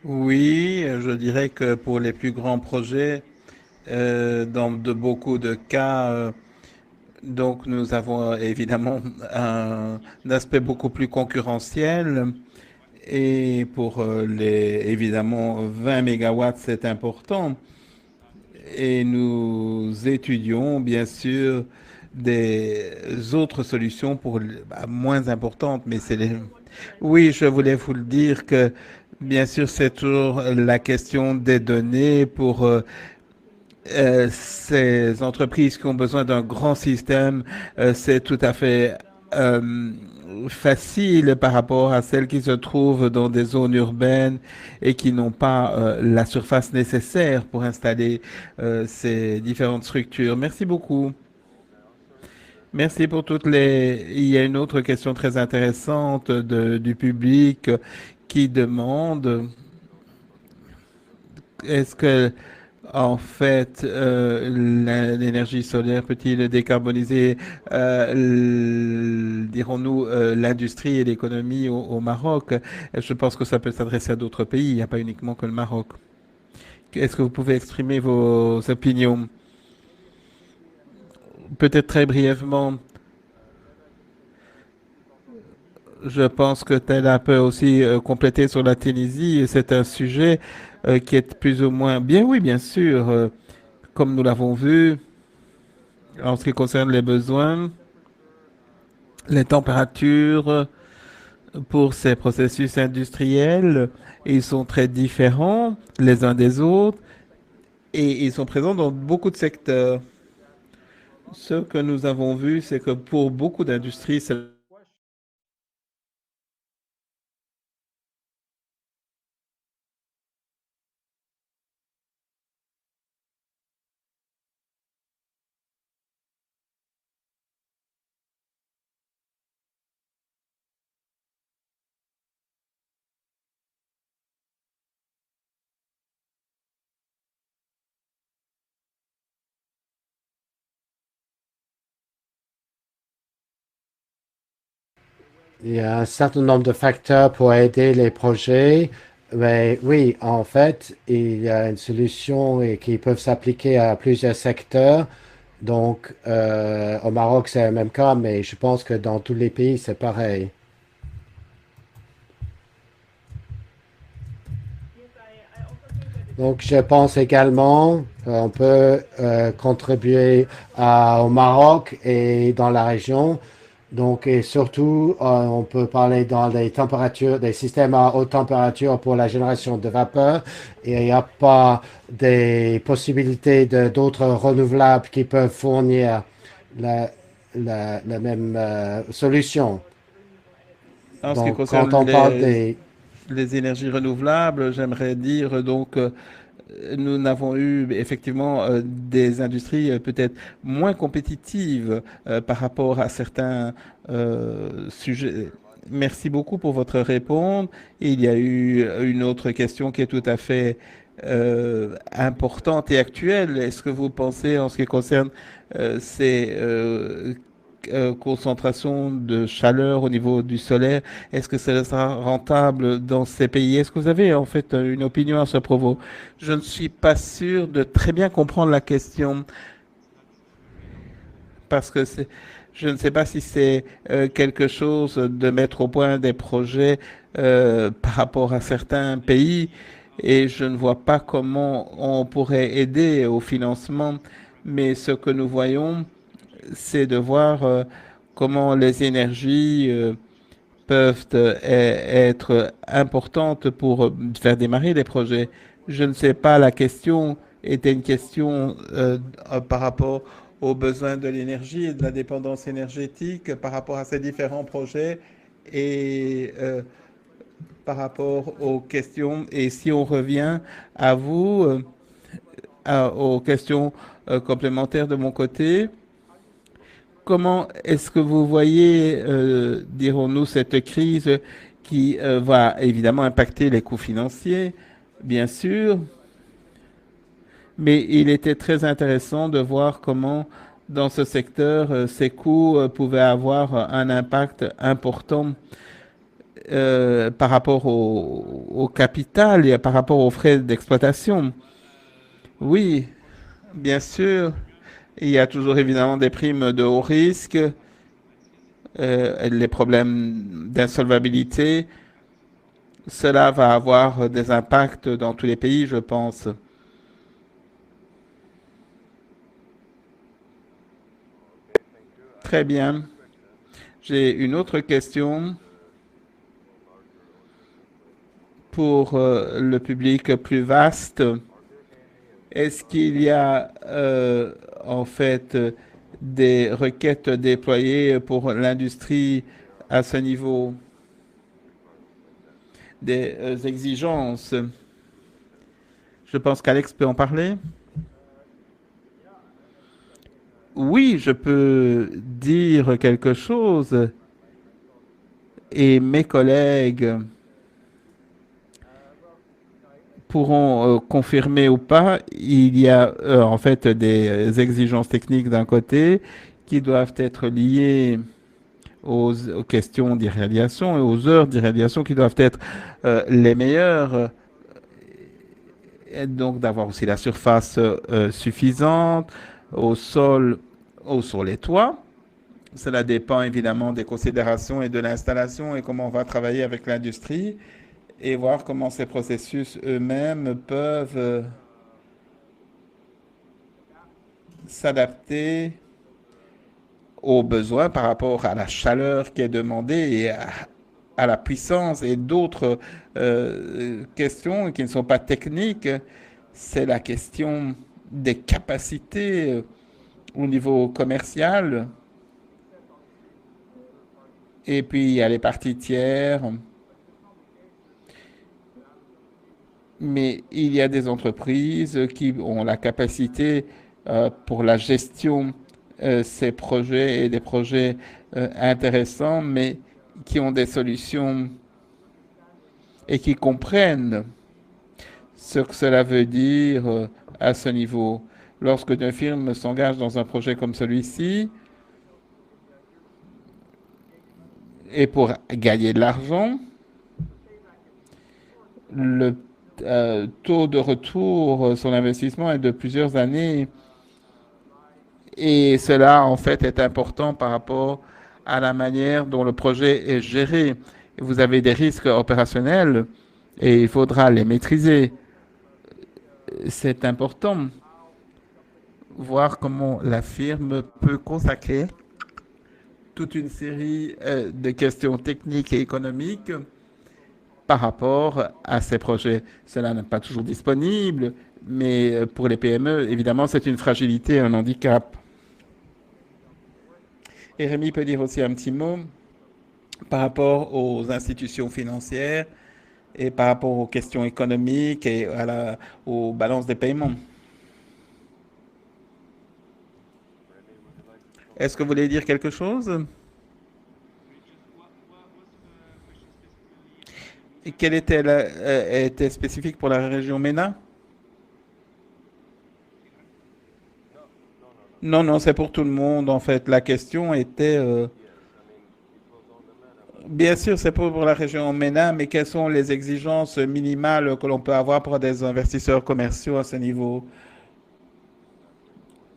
Oui, je dirais que pour les plus grands projets, dans de beaucoup de cas, donc nous avons évidemment un aspect beaucoup plus concurrentiel. Et pour évidemment 20 mégawatts, c'est important. Et nous étudions bien sûr des autres solutions pour moins importantes, mais c'est les... Oui, je voulais vous le dire que bien sûr c'est toujours la question des données pour ces entreprises qui ont besoin d'un grand système, c'est tout à fait facile par rapport à celles qui se trouvent dans des zones urbaines et qui n'ont pas la surface nécessaire pour installer ces différentes structures. Merci beaucoup. Merci pour toutes les... Il y a une autre question très intéressante du public qui demande est-ce que en fait, l'énergie solaire peut-il décarboniser, dirons-nous, l'industrie et l'économie au Maroc? Je pense que ça peut s'adresser à d'autres pays, il n'y a pas uniquement que le Maroc. Est-ce que vous pouvez exprimer vos opinions? Peut-être très brièvement. Je pense que Tella peut aussi compléter sur la Tunisie. C'est un sujet qui est plus ou moins bien, oui, bien sûr, comme nous l'avons vu en ce qui concerne les besoins, les températures pour ces processus industriels. Ils sont très différents les uns des autres et ils sont présents dans beaucoup de secteurs. Ce que nous avons vu, c'est que pour beaucoup d'industries, c'est Il y a un certain nombre de facteurs pour aider les projets. Mais oui, en fait, il y a une solution et qui peuvent s'appliquer à plusieurs secteurs. Donc, au Maroc, c'est le même cas, mais je pense que dans tous les pays, c'est pareil. Donc, je pense également qu'on peut contribuer au Maroc et dans la région. Donc, et surtout, on peut parler dans des températures, des systèmes à haute température pour la génération de vapeur. Et il n'y a pas des possibilités d'autres renouvelables qui peuvent fournir la, la même solution. en ce qui Donc, quand concerne on parle des... les énergies renouvelables, j'aimerais dire donc nous n'avons eu effectivement des industries peut-être moins compétitives par rapport à certains sujets. Merci beaucoup pour votre réponse. Et il y a eu une autre question qui est tout à fait importante et actuelle. Est-ce que vous pensez, en ce qui concerne ces concentrations de chaleur au niveau du solaire, est-ce que ça sera rentable dans ces pays? Est-ce que vous avez en fait une opinion à ce propos? Je ne suis pas sûr de très bien comprendre la question parce que je ne sais pas si c'est quelque chose de mettre au point des projets par rapport à certains pays et je ne vois pas comment on pourrait aider au financement. Mais ce que nous voyons, c'est de voir comment les énergies peuvent être importantes pour faire démarrer les projets. Je ne sais pas, la question était une question par rapport aux besoins de l'énergie et de la dépendance énergétique par rapport à ces différents projets et par rapport aux questions. Et si on revient à vous, aux questions complémentaires de mon côté, comment est-ce que vous voyez, dirons-nous, cette crise qui va évidemment impacter les coûts financiers, bien sûr, mais il était très intéressant de voir comment, dans ce secteur, ces coûts pouvaient avoir un impact important par rapport au capital et par rapport aux frais d'exploitation. Oui, bien sûr, il y a toujours évidemment des primes de haut risque, les problèmes d'insolvabilité. Cela va avoir des impacts dans tous les pays, je pense. Très bien. J'ai une autre question pour le public plus vaste. Est-ce qu'il y a en fait des requêtes déployées pour l'industrie à ce niveau, des exigences? Je pense qu'Alex peut en parler. Oui, je peux dire quelque chose et mes collègues pourront confirmer ou pas. Il y a en fait des exigences techniques d'un côté qui doivent être liées aux questions d'irradiation et aux heures d'irradiation qui doivent être les meilleures. Et donc d'avoir aussi la surface suffisante au sol ou sur les toits. Cela dépend évidemment des considérations et de l'installation et comment on va travailler avec l'industrie et voir comment ces processus eux-mêmes peuvent s'adapter aux besoins par rapport à la chaleur qui est demandée et à la puissance et d'autres questions qui ne sont pas techniques. C'est la question des capacités au niveau commercial. Et puis, il y a les parties tiers. Mais il y a des entreprises qui ont la capacité pour la gestion ces projets et des projets intéressants, mais qui ont des solutions et qui comprennent ce que cela veut dire à ce niveau. Lorsque une firme s'engage dans un projet comme celui-ci, et pour gagner de l'argent, le taux de retour sur l'investissement est de plusieurs années et cela en fait est important par rapport à la manière dont le projet est géré. Vous avez des risques opérationnels et il faudra les maîtriser. C'est important voir comment la firme peut consacrer toute une série de questions techniques et économiques par rapport à ces projets. Cela n'est pas toujours disponible, mais pour les PME, évidemment, c'est une fragilité, un handicap. Et Rémi peut dire aussi un petit mot par rapport aux institutions financières et par rapport aux questions économiques et aux balances des paiements. Est-ce que vous voulez dire quelque chose? Et quelle était spécifique pour la région MENA? Non, non, c'est pour tout le monde en fait. La question était, bien sûr, c'est pour la région MENA, mais quelles sont les exigences minimales que l'on peut avoir pour des investisseurs commerciaux à ce niveau?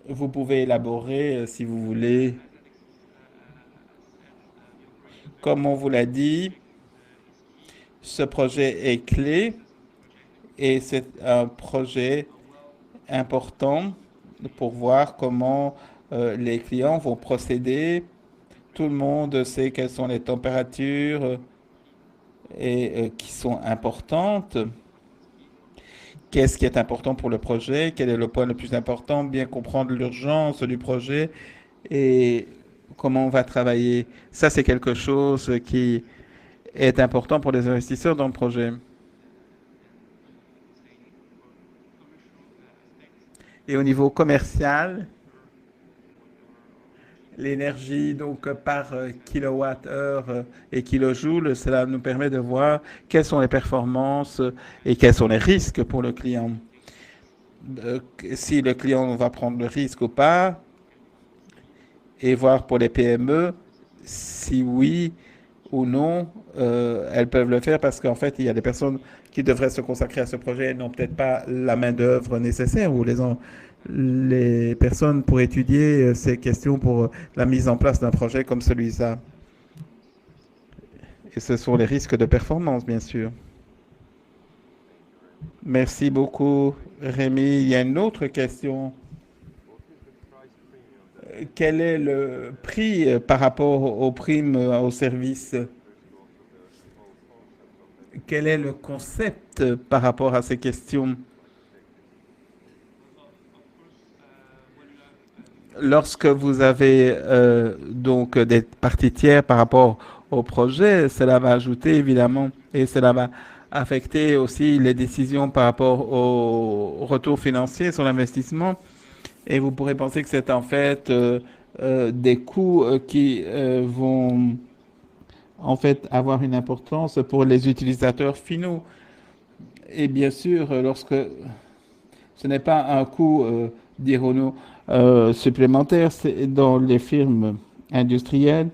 Vous pouvez élaborer si vous voulez. Comme on vous l'a dit, ce projet est clé et c'est un projet important pour voir comment les clients vont procéder. Tout le monde sait quelles sont les températures et qui sont importantes. Qu'est-ce qui est important pour le projet? Quel est le point le plus important? Bien comprendre l'urgence du projet et comment on va travailler. Ça, c'est quelque chose qui est important pour les investisseurs dans le projet. Et au niveau commercial, l'énergie donc par kilowatt-heure et kilojoule, cela nous permet de voir quelles sont les performances et quels sont les risques pour le client. Si le client va prendre le risque ou pas, et voir pour les PME si oui ou non elles peuvent le faire parce qu'en fait il y a des personnes qui devraient se consacrer à ce projet et n'ont peut-être pas la main-d'œuvre nécessaire ou les personnes pour étudier ces questions pour la mise en place d'un projet comme celui-ci. Et ce sont les risques de performance, bien sûr. Merci beaucoup, Rémi. Il y a une autre question. Quel est le prix par rapport aux primes aux services? Quel est le concept par rapport à ces questions? Lorsque vous avez donc des parties tiers par rapport au projet, cela va ajouter évidemment et cela va affecter aussi les décisions par rapport au retour financier sur l'investissement. Et vous pourrez penser que c'est en fait des coûts qui vont en fait avoir une importance pour les utilisateurs finaux. Et bien sûr, lorsque ce n'est pas un coût, dirons-nous, supplémentaire, c'est dans les firmes industrielles.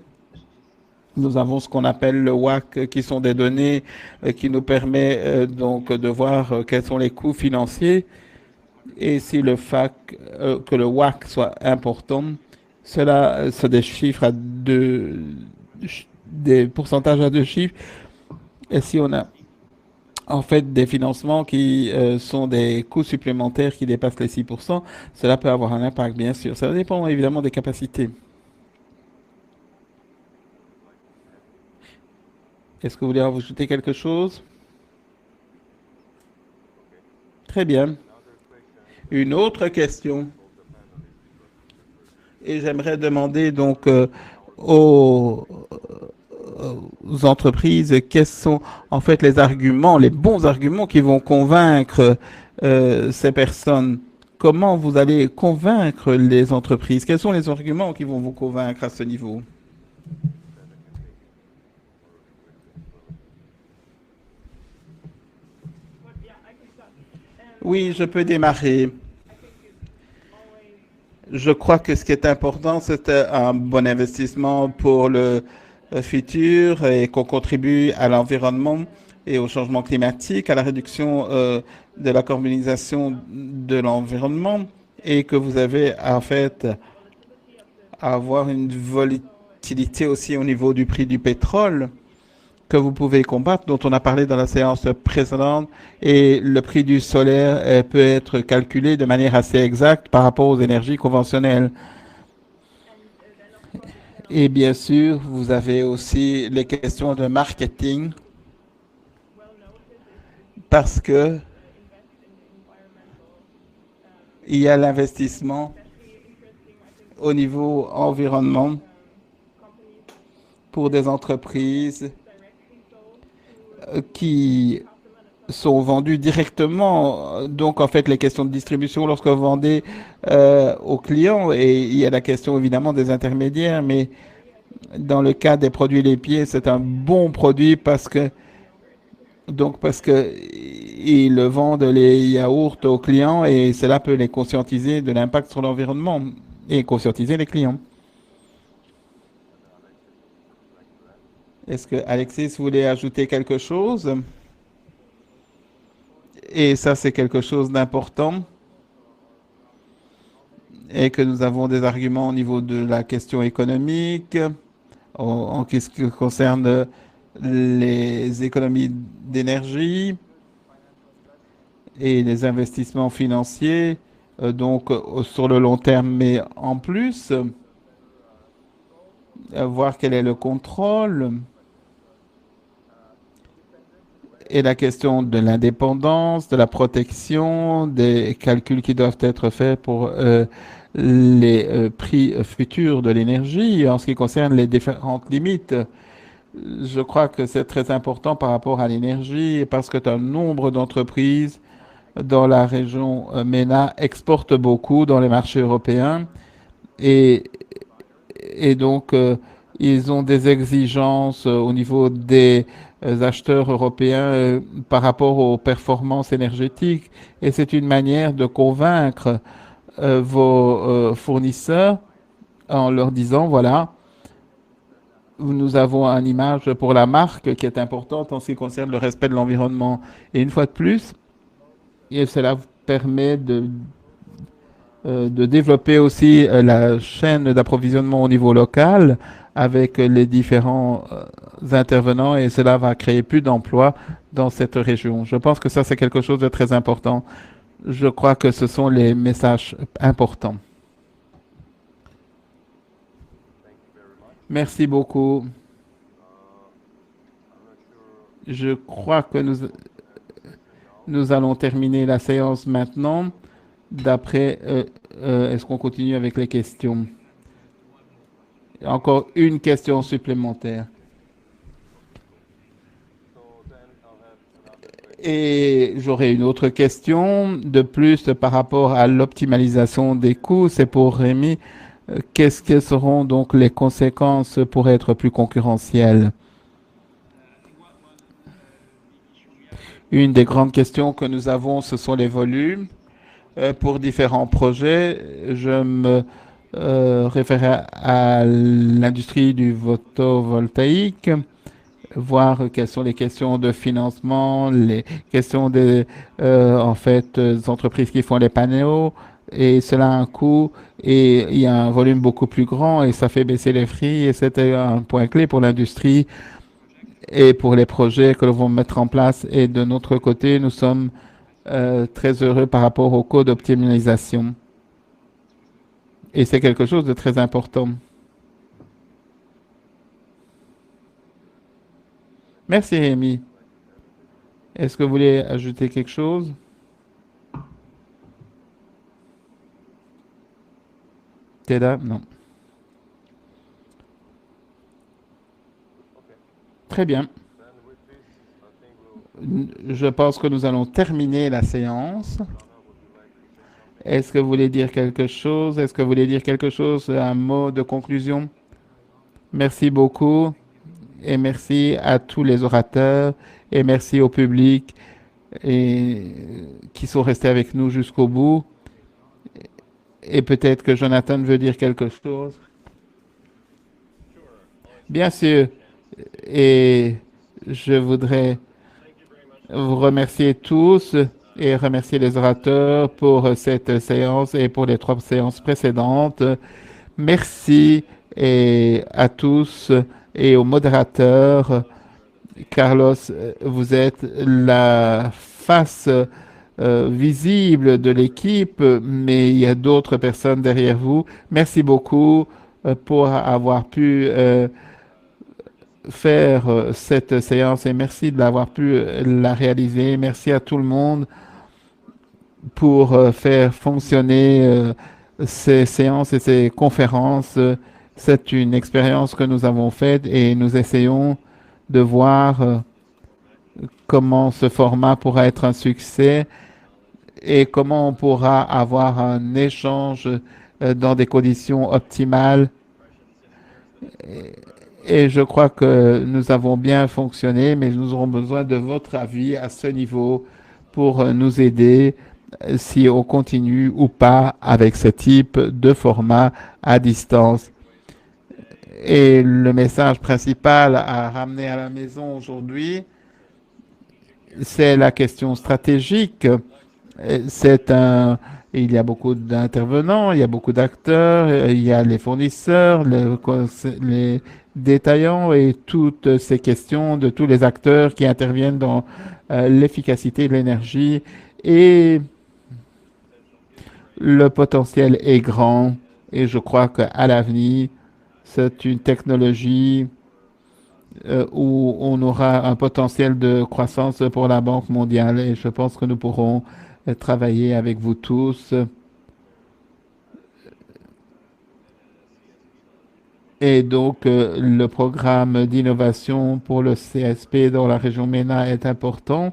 Nous avons ce qu'on appelle le WACC, qui sont des données qui nous permettent donc de voir quels sont les coûts financiers. Et si le fait que le WACC soit important, Cela, c'est des chiffres à des pourcentages à deux chiffres. Et si on a en fait des financements qui sont des coûts supplémentaires qui dépassent les 6%, cela peut avoir un impact, bien sûr. Ça dépend évidemment des capacités. Est-ce que vous voulez rajouter quelque chose? Très bien. Une autre question. Et j'aimerais demander donc aux, aux entreprises quels sont en fait les arguments, les bons arguments qui vont convaincre ces personnes. Comment vous allez convaincre les entreprises? Quels sont les arguments qui vont vous convaincre à ce niveau? Oui, je peux démarrer. Je crois que ce qui est important, c'est un bon investissement pour le futur et qu'on contribue à l'environnement et au changement climatique, à la réduction de la carbonisation de l'environnement et que vous avez en fait à avoir une volatilité aussi au niveau du prix du pétrole que vous pouvez combattre, dont on a parlé dans la séance précédente, et le prix du solaire peut être calculé de manière assez exacte par rapport aux énergies conventionnelles. Et bien sûr, vous avez aussi les questions de marketing, parce que il y a l'investissement au niveau environnement pour des entreprises qui sont vendus directement. Donc, en fait, les questions de distribution lorsque vous vendez aux clients, et il y a la question évidemment des intermédiaires, mais dans le cas des produits laitiers, c'est un bon produit parce que ils vendent les yaourts aux clients et cela peut les conscientiser de l'impact sur l'environnement et conscientiser les clients. Est-ce que Alexis voulait ajouter quelque chose? Et ça, c'est quelque chose d'important et que nous avons des arguments au niveau de la question économique, en ce qui concerne les économies d'énergie et les investissements financiers, donc sur le long terme, mais en plus, voir quel est le contrôle et la question de l'indépendance, de la protection, des calculs qui doivent être faits pour les prix futurs de l'énergie en ce qui concerne les différentes limites. Je crois que c'est très important par rapport à l'énergie parce que un nombre d'entreprises dans la région MENA exportent beaucoup dans les marchés européens et, et donc ils ont des exigences au niveau des acheteurs européens par rapport aux performances énergétiques et c'est une manière de convaincre vos fournisseurs en leur disant voilà, nous avons une image pour la marque qui est importante en ce qui concerne le respect de l'environnement. Et une fois de plus, et cela permet de développer aussi la chaîne d'approvisionnement au niveau local avec les différents intervenants et cela va créer plus d'emplois dans cette région. Je pense que ça, c'est quelque chose de très important. Je crois que ce sont les messages importants. Merci beaucoup. Je crois que nous allons terminer la séance maintenant. D'après, est-ce qu'on continue avec les questions? Encore une question supplémentaire. Et j'aurai une autre question de plus par rapport à l'optimalisation des coûts. C'est pour Rémi. Qu'est-ce que seront donc les conséquences pour être plus concurrentiel? Une des grandes questions que nous avons, ce sont les volumes. Pour différents projets, je me référais à l'industrie du photovoltaïque, voir quelles sont les questions de financement, les questions des en fait, des entreprises qui font les panneaux, et cela a un coût et il y a un volume beaucoup plus grand et ça fait baisser les prix et c'était un point clé pour l'industrie et pour les projets que l'on va mettre en place. Et de notre côté, nous sommes très heureux par rapport au code d'optimisation. Et c'est quelque chose de très important. Merci, Rémi. Est-ce que vous voulez ajouter quelque chose? Teda? Non. Très bien. Je pense que nous allons terminer la séance. Est-ce que vous voulez dire quelque chose? Est-ce que vous voulez dire quelque chose? Un mot de conclusion? Merci beaucoup et merci à tous les orateurs et merci au public et qui sont restés avec nous jusqu'au bout. Et peut-être que Jonathan veut dire quelque chose. Bien sûr. Et je voudrais vous remercier tous et remercier les orateurs pour cette séance et pour les 3 séances précédentes. Merci et à tous et aux modérateurs. Carlos, vous êtes la face visible de l'équipe, mais il y a d'autres personnes derrière vous. Merci beaucoup pour avoir pu faire cette séance et merci de l'avoir pu la réaliser. Merci à tout le monde pour faire fonctionner ces séances et ces conférences. C'est une expérience que nous avons faite et nous essayons de voir comment ce format pourra être un succès et comment on pourra avoir un échange dans des conditions optimales. Et je crois que nous avons bien fonctionné, mais nous aurons besoin de votre avis à ce niveau pour nous aider si on continue ou pas avec ce type de format à distance. Et le message principal à ramener à la maison aujourd'hui, c'est la question stratégique. C'est un, il y a beaucoup d'intervenants, il y a beaucoup d'acteurs, il y a les fournisseurs, les détaillants et toutes ces questions de tous les acteurs qui interviennent dans l'efficacité de l'énergie. Et le potentiel est grand et je crois qu'à l'avenir, c'est une technologie où on aura un potentiel de croissance pour la Banque mondiale et je pense que nous pourrons travailler avec vous tous. Et donc, le programme d'innovation pour le CSP dans la région MENA est important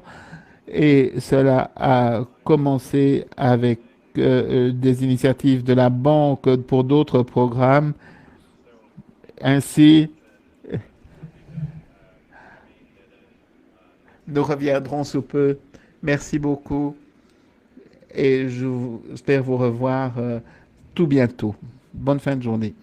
et cela a commencé avec des initiatives de la banque pour d'autres programmes. Ainsi, nous reviendrons sous peu. Merci beaucoup et j'espère vous revoir tout bientôt. Bonne fin de journée.